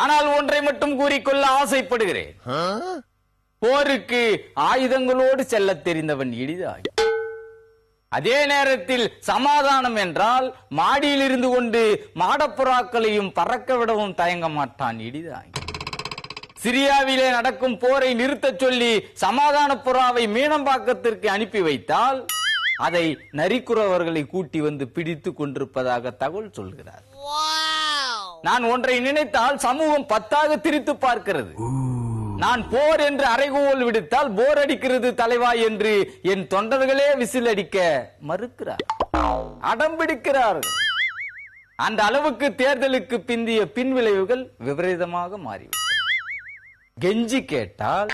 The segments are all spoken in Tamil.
ஆனால் ஒன்றை மட்டும் கூறிக்கொள்ள ஆசைப்படுகிறேன். போருக்கு ஆயுதங்களோடு செல்ல தெரிந்தவன் இடிதாங்கி. அதே நேரத்தில் சமாதானம் என்றால் மாடியில் இருந்து கொண்டு மாடப்புறாக்களையும் பறக்க விடவும் தயங்க மாட்டான் இடிதாங்கி. சிரியாவிலே நடக்கும் போரை நிறுத்தச் சொல்லி சமாதான புறாவை மீனம்பாக்கத்திற்கு அனுப்பி வைத்தால் அதை நரிக்குறவர்களை கூட்டி வந்து பிடித்து கொண்டிருப்பதாக தகவல் சொல்கிறார். நான் ஒன்றை நினைத்தால் சமூகம் 10ஆக திரித்து பார்க்கிறது. நான் போர் என்று அறைகூவல் விடுத்தால் போர் அடிக்கிறது தலைவா என்று என் தொண்டர்களே விசில் அடிக்க மறுக்கிறார், அடம்பிடிக்கிறார்கள். அந்த அளவுக்கு தேர்தலுக்கு பிந்திய பின்விளைவுகள் விபரீதமாக மாறிவிட்டன. கெஞ்சி கேட்டால்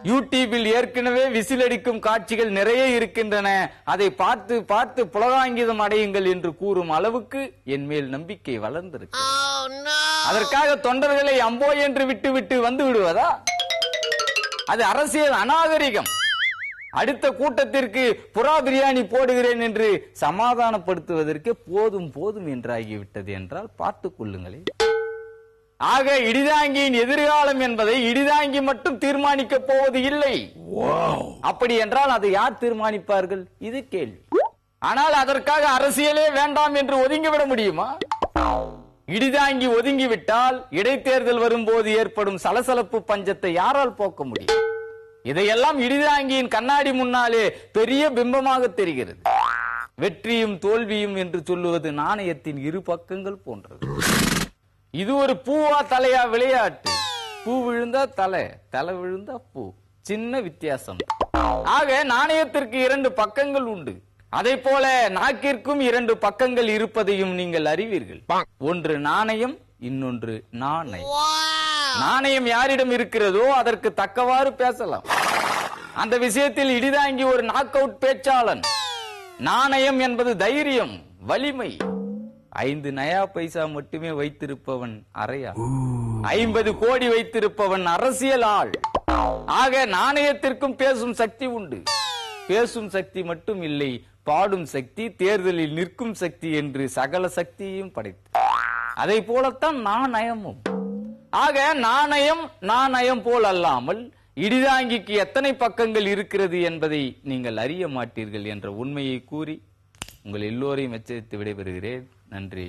யூடியூபில் ஏற்கனவே விசிலடிக்கும் காட்சிகள் நிறைய இருக்கின்றன, அதை பார்த்து பார்த்து புலகாங்கிதம் அடையுங்கள் என்று கூறும் அளவுக்கு என் மேல் நம்பிக்கை வளர்ந்திருக்கு. அதற்காக தொண்டர்களை அம்போ என்று விட்டு வந்து விடுவதா? அது அரசியல் அநாகரிகம். அடுத்த கூட்டத்திற்கு புறா பிரியாணி போடுகிறேன் என்று சமாதானப்படுத்துவதற்கு போதும் போதும் என்றாகிவிட்டது என்றால் பார்த்துக் கொள்ளுங்களேன். ஆக இடிதாங்கியின் எதிர்காலம் என்பதை இடிதாங்கி மட்டும் தீர்மானிக்க போவது இல்லை. அப்படி என்றால் அதை யார் தீர்மானிப்பார்கள்? இது கேள்வி. ஆனால் அதற்காக அரசியலே வேண்டாம் என்று ஒதுங்கிவிட முடியுமா? இடிதாங்கி ஒதுங்கிவிட்டால் இடைத்தேர்தல் வரும்போது ஏற்படும் சலசலப்பு பஞ்சத்தை யாரால் போக்க முடியும்? இதையெல்லாம் இடிதாங்கியின் கண்ணாடி முன்னாலே பெரிய பிம்பமாக தெரிகிறது. வெற்றியும் தோல்வியும் என்று சொல்லுவது நாணயத்தின் இரு பக்கங்கள் போன்றது. இது ஒரு பூவா தலையா விளையாட்டு. பூ விழுந்தா தலை, தலை விழுந்தா பூ, சின்ன வித்தியாசம். ஆக நாணயத்திற்கு 2 பக்கங்கள் உண்டு. அதை போல நாக்கிற்கும் 2 பக்கங்கள் இருப்பதையும் நீங்கள் அறிவீர்கள். ஒன்று நாணயம், இன்னொன்று நாணயம். நாணயம் யாரிடம் இருக்கிறதோ அதற்கு தக்கவாறு பேசலாம். அந்த விஷயத்தில் இடிதாங்கி ஒரு நாக் அவுட் பேச்சாளன். நாணயம் என்பது தைரியம், வலிமை. 5 நயா பைசா மட்டுமே வைத்திருப்பவன் அறையா, 50 கோடி வைத்திருப்பவன் அரசியல் ஆள். ஆக நாணயத்திற்கும் பேசும் சக்தி உண்டு. பேசும் சக்தி மட்டும் இல்லை, பாடும் சக்தி, தேர்தலில் நிற்கும் சக்தி என்று சகல சக்தியையும் படைத்து. அதை போலத்தான் நாணயமும். ஆக நாணயம் போல் அல்லாமல் இடிதாங்கிக்கு எத்தனை பக்கங்கள் இருக்கிறது என்பதை நீங்கள் அறிய மாட்டீர்கள் என்ற உண்மையை கூறி உங்கள் எல்லோரையும் எச்சரித்து விடைபெறுகிறேன். நன்றி.